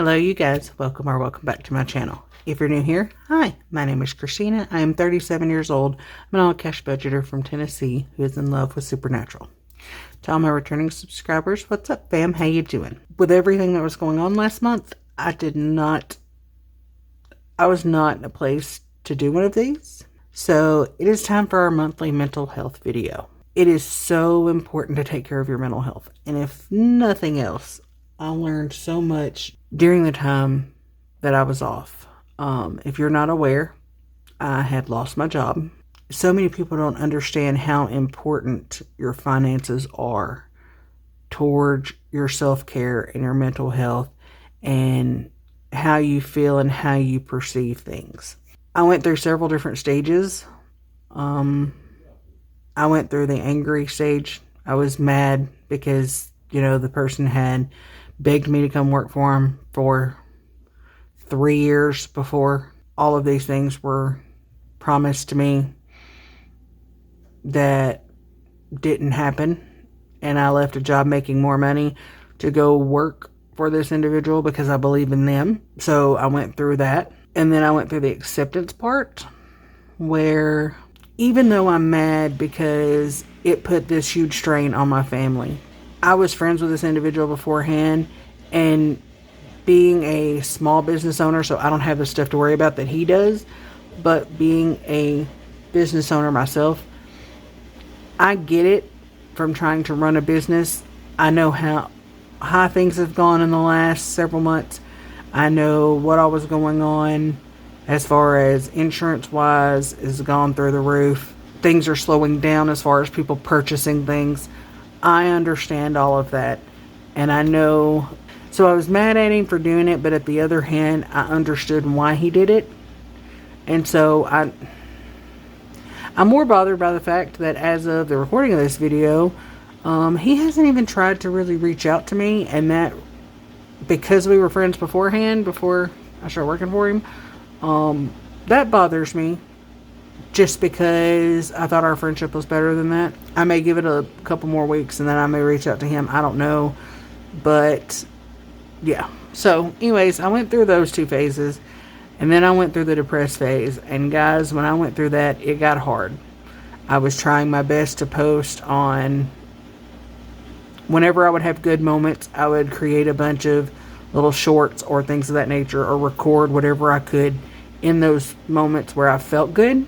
Hello you guys, welcome back to my channel. If you're new here, hi, my name is Christina. I am 37 years old. I'm an all-cash budgeter from Tennessee who is in love with Supernatural. To all my returning subscribers, what's up fam, how you doing? With everything that was going on last month, I was not in a place to do one of these. So it is time for our monthly mental health video. It is so important to take care of your mental health. And if nothing else, I learned so much during the time that I was off. If you're not aware, I had lost my job. So many people don't understand how important your finances are towards your self-care and your mental health and how you feel and how you perceive things. I went through several different stages. I went through the angry stage. I was mad because, the person had begged me to come work for him for 3 years before. All of these things were promised to me that didn't happen. And I left a job making more money to go work for this individual because I believe in them. So I went through that. And then I went through the acceptance part where even though I'm mad because it put this huge strain on my family, I was friends with this individual beforehand, and being a small business owner, so I don't have the stuff to worry about that he does, but being a business owner myself, I get it from trying to run a business. I know how high things have gone in the last several months. I know what all was going on as far as insurance-wise has gone through the roof. Things are slowing down as far as people purchasing things. I understand all of that. And I know. So I was mad at him for doing it, but at the other hand, I understood why he did it. And so I'm more bothered by the fact that as of the recording of this video, he hasn't even tried to really reach out to me. And that, because we were friends beforehand, before I started working for him, that bothers me. Just because I thought our friendship was better than that. I may give it a couple more weeks and then I may reach out to him. I don't know. But, yeah. So, anyways, I went through those two phases. And then I went through the depressed phase. And guys, when I went through that, it got hard. I was trying my best to post on. Whenever I would have good moments, I would create a bunch of little shorts or things of that nature. Or record whatever I could in those moments where I felt good,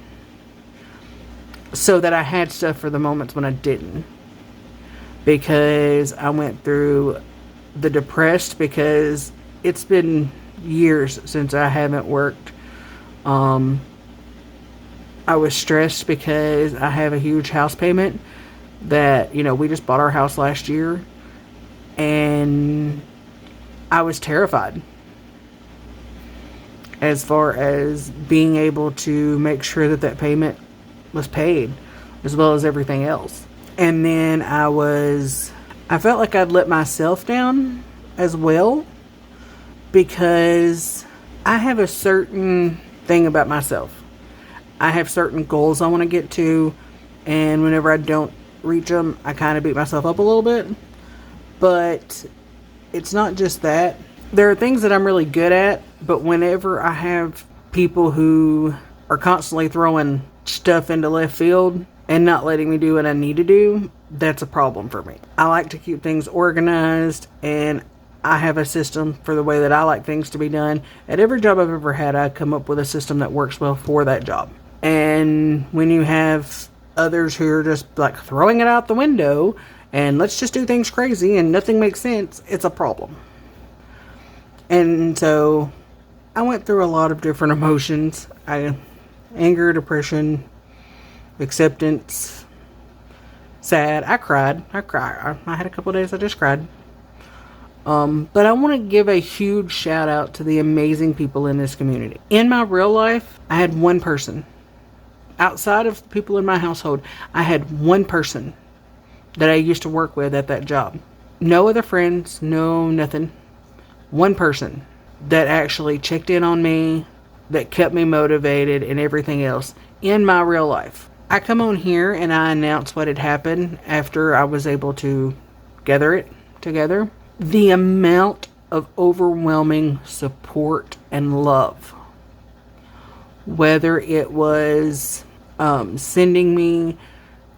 so that I had stuff for the moments when I didn't. Because I went through the depressed, because it's been years since I haven't worked. I was stressed because I have a huge house payment that, we just bought our house last year. And I was terrified as far as being able to make sure that payment was paid, as well as everything else. And then I felt like I'd let myself down as well, because I have a certain thing about myself. I have certain goals I want to get to, and whenever I don't reach them, I kind of beat myself up a little bit. But it's not just that. There are things that I'm really good at, but whenever I have people who are constantly throwing stuff into left field and not letting me do what I need to do, that's a problem for me. I like to keep things organized, and I have a system for the way that I like things to be done. At every job I've ever had, I come up with a system that works well for that job. And when you have others who are just like throwing it out the window and let's just do things crazy and nothing makes sense, it's a problem. And so I went through a lot of different emotions. Anger, depression, acceptance, sad. I cried. I had a couple of days I just cried. But I want to give a huge shout out to the amazing people in this community. In my real life, I had one person. Outside of the people in my household, I had one person that I used to work with at that job. No other friends, no nothing. One person that actually checked in on me, that kept me motivated and everything else in my real life. I come on here and I announce what had happened after I was able to gather it together. The amount of overwhelming support and love. Whether it was sending me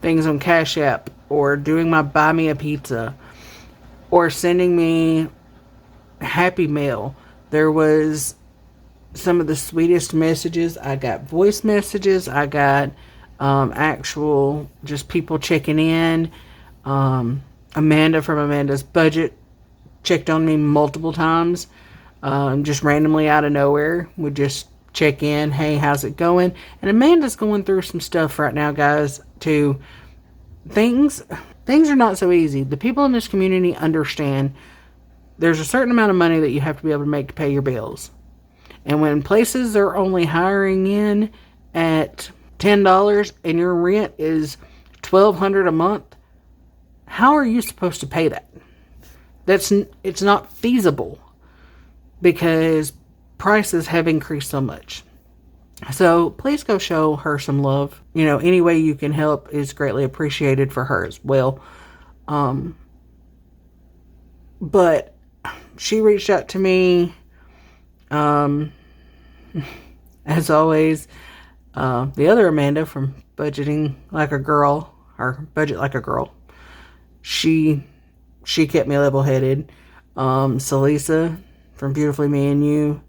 things on Cash App, or doing my buy me a pizza, or sending me Happy Mail. There was some of the sweetest messages. I got voice messages. I got actual just people checking in. Amanda from Amanda's Budget checked on me multiple times. Just randomly out of nowhere would just check in. Hey, how's it going? And Amanda's going through some stuff right now, guys, too. Things are not so easy. The people in this community understand there's a certain amount of money that you have to be able to make to pay your bills. And when places are only hiring in at $10 and your rent is $1,200 a month, how are you supposed to pay that? It's not feasible because prices have increased so much. So please go show her some love. Any way you can help is greatly appreciated for her as well. But she reached out to me. As always, the other Amanda from Budgeting Like a Girl, or Budget Like a Girl, she kept me level-headed. Salisa from Beautifully Me and You.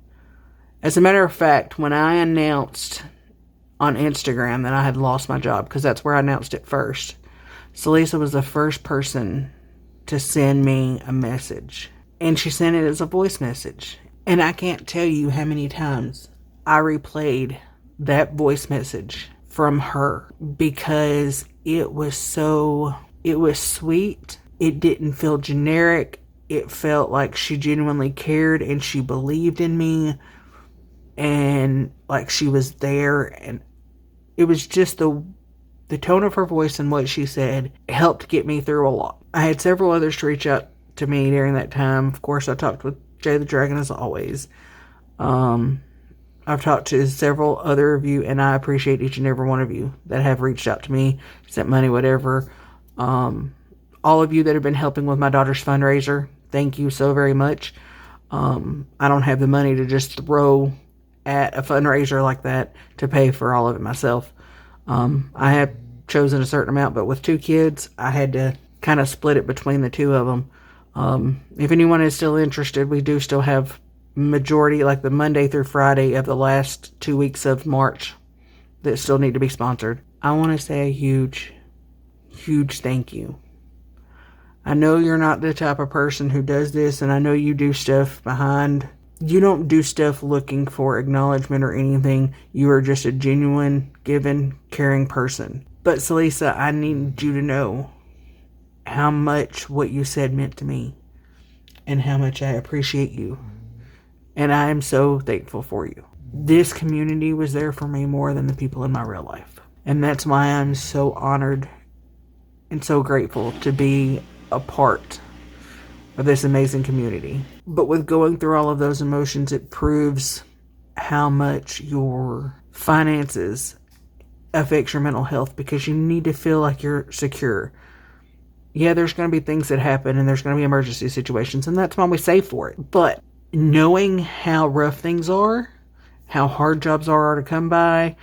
As a matter of fact, when I announced on Instagram that I had lost my job, because that's where I announced it first, Salisa was the first person to send me a message. And she sent it as a voice message. And I can't tell you how many times I replayed that voice message from her, because it was sweet. It didn't feel generic. It felt like she genuinely cared and she believed in me. And like she was there, and it was just the tone of her voice and what she said helped get me through a lot. I had several others to reach out to me during that time. Of course, I talked with Jay the Dragon as always. I've talked to several other of you, and I appreciate each and every one of you that have reached out to me, sent money, whatever. All of you that have been helping with my daughter's fundraiser, thank you so very much. I don't have the money to just throw at a fundraiser like that to pay for all of it myself. I have chosen a certain amount, but with 2 kids, I had to kind of split it between the 2 of them. If anyone is still interested, we do still have majority, like the Monday through Friday of the last 2 weeks of March, that still need to be sponsored. I want to say a huge thank you. I know you're not the type of person who does this, and I know you do stuff behind. You don't do stuff looking for acknowledgement or anything. You are just a genuine, giving, caring person. But Salisa, I need you to know how much what you said meant to me and how much I appreciate you. And I am so thankful for you. This community was there for me more than the people in my real life. And that's why I'm so honored and so grateful to be a part of this amazing community. But with going through all of those emotions, it proves how much your finances affects your mental health, because you need to feel like you're secure. Yeah, there's going to be things that happen, and there's going to be emergency situations, and that's why we save for it. But knowing how rough things are, how hard jobs are to come by,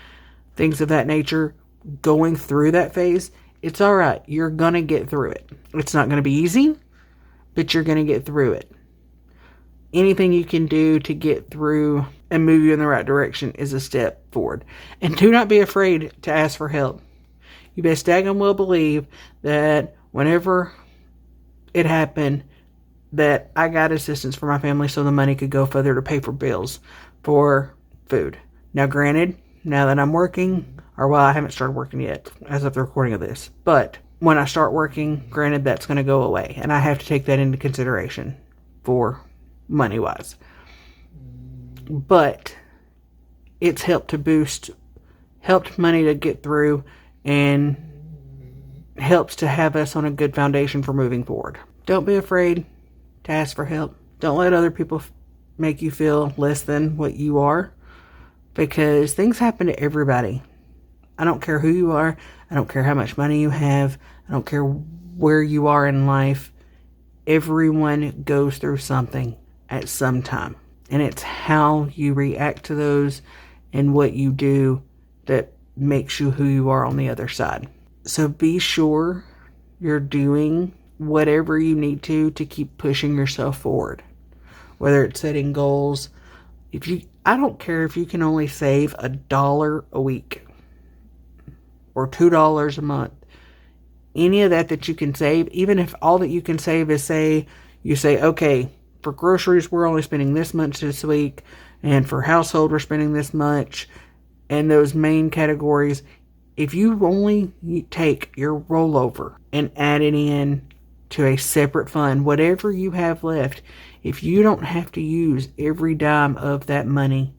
things of that nature, going through that phase, it's all right. You're going to get through it. It's not going to be easy, but you're going to get through it. Anything you can do to get through and move you in the right direction is a step forward. And do not be afraid to ask for help. You best daggone well believe that whenever it happened, that I got assistance for my family so the money could go further to pay for bills, for food. Now granted, now that I'm working, or well, I haven't started working yet as of the recording of this, but when I start working, granted, that's going to go away, and I have to take that into consideration for money-wise. But it's helped money to get through, and helps to have us on a good foundation for moving forward. Don't be afraid to ask for help. Don't let other people make you feel less than what you are, because things happen to everybody. I don't care who you are. I don't care how much money you have. I don't care where you are in life. Everyone goes through something. at some time. And it's how you react to those and what you do that makes you who you are on the other side. So be sure you're doing whatever you need to keep pushing yourself forward. Whether it's setting goals, I don't care if you can only save $1 a week or $2 a month. Any of that you can save, even if all that you can save is you say, okay, for groceries, we're only spending this much this week, and for household, we're spending this much, and those main categories, if you only take your rollover and add it in to a separate fund, whatever you have left, if you don't have to use every dime of that money,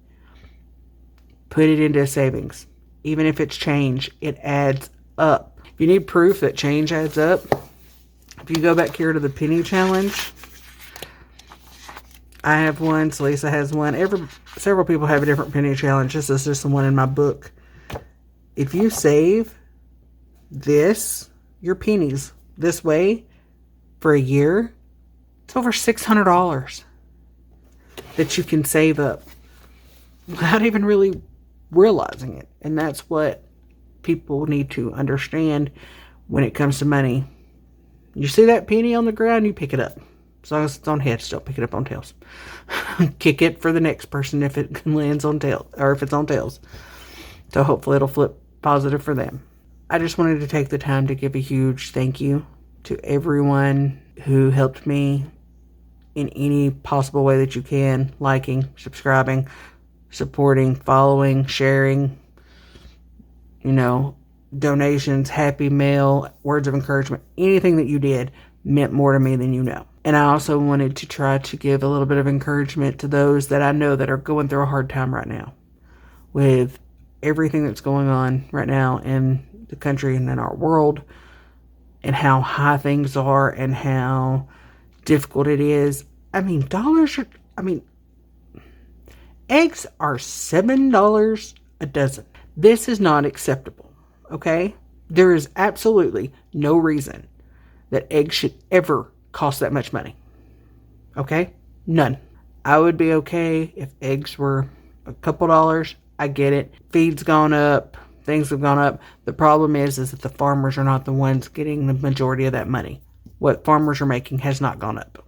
put it into savings. Even if it's change, it adds up. If you need proof that change adds up, if you go back here to the penny challenge, I have one, Lisa has one. Several people have a different penny challenge. This is just the one in my book. If you save your pennies this way for a year, it's over $600 that you can save up without even really realizing it. And that's what people need to understand when it comes to money. You see that penny on the ground, you pick it up. As long as it's on heads, don't pick it up on tails. Kick it for the next person if it lands on tails, or if it's on tails. So hopefully it'll flip positive for them. I just wanted to take the time to give a huge thank you to everyone who helped me in any possible way that you can. Liking, subscribing, supporting, following, sharing, donations, happy mail, words of encouragement, anything that you did meant more to me than you know. And I also wanted to try to give a little bit of encouragement to those that I know that are going through a hard time right now with everything that's going on right now in the country and in our world, and how high things are and how difficult it is. Eggs are $7 a dozen. This is not acceptable, okay? There is absolutely no reason that eggs should ever cost that much money, okay? None. I would be okay if eggs were a couple dollars. I get it. Feed's gone up. Things have gone up. The problem is that the farmers are not the ones getting the majority of that money. What farmers are making has not gone up.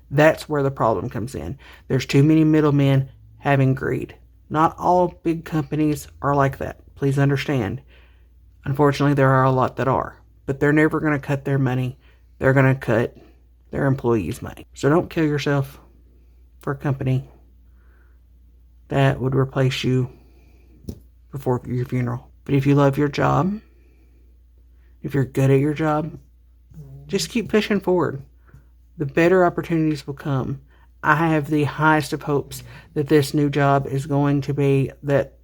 That's where the problem comes in. There's too many middlemen having greed. Not all big companies are like that. Please understand. Unfortunately, there are a lot that are. But they're never going to cut their money. They're going to cut their employees' money. So don't kill yourself for a company that would replace you before your funeral. But if you love your job, if you're good at your job, just keep pushing forward. The better opportunities will come. I have the highest of hopes that this new job is going to be, that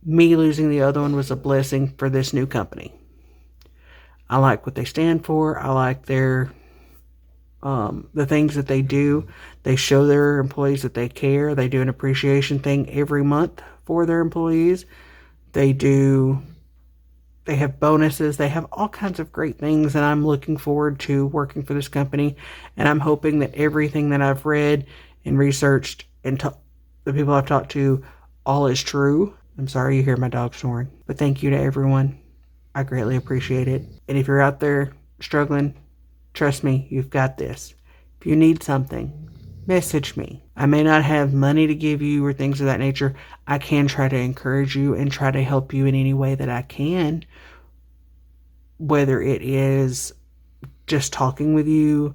me losing the other one was a blessing for this new company. I like what they stand for. I like their the things that they do. They show their employees that they care. They do an appreciation thing every month for their employees. They have bonuses. They have all kinds of great things, and I'm looking forward to working for this company. And I'm hoping that everything that I've read and researched and the people I've talked to, all is true. I'm sorry you hear my dog snoring, but thank you to everyone. I greatly appreciate it. And if you're out there struggling, trust me, you've got this. If you need something, message me. I may not have money to give you or things of that nature. I can try to encourage you and try to help you in any way that I can. Whether it is just talking with you,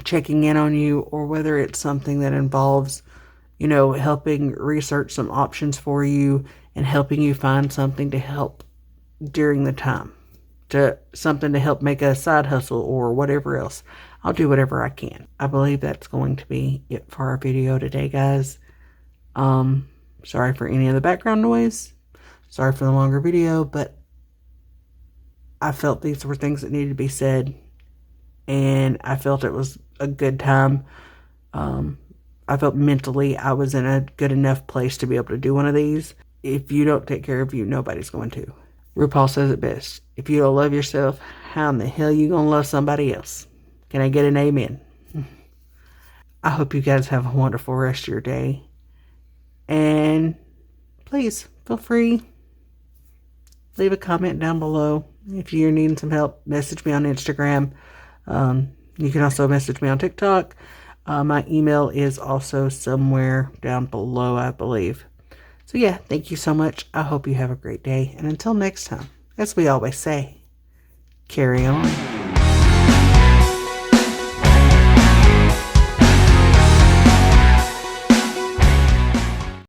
checking in on you, or whether it's something that involves, helping research some options for you and helping you find something to help during the time, something to help make a side hustle or whatever else. I'll do whatever I can. I believe that's going to be it for our video today, guys. Sorry for any of the background noise. Sorry for the longer video, but I felt these were things that needed to be said, and I felt it was a good time. I felt mentally I was in a good enough place to be able to do one of these. If you don't take care of you, nobody's going to. RuPaul says it best. If you don't love yourself, how in the hell you gonna love somebody else? Can I get an amen? I hope you guys have a wonderful rest of your day. And please feel free, leave a comment down below. If you're needing some help, message me on Instagram. You can also message me on TikTok. My email is also somewhere down below, I believe. So yeah, thank you so much. I hope you have a great day. And until next time, as we always say, carry on.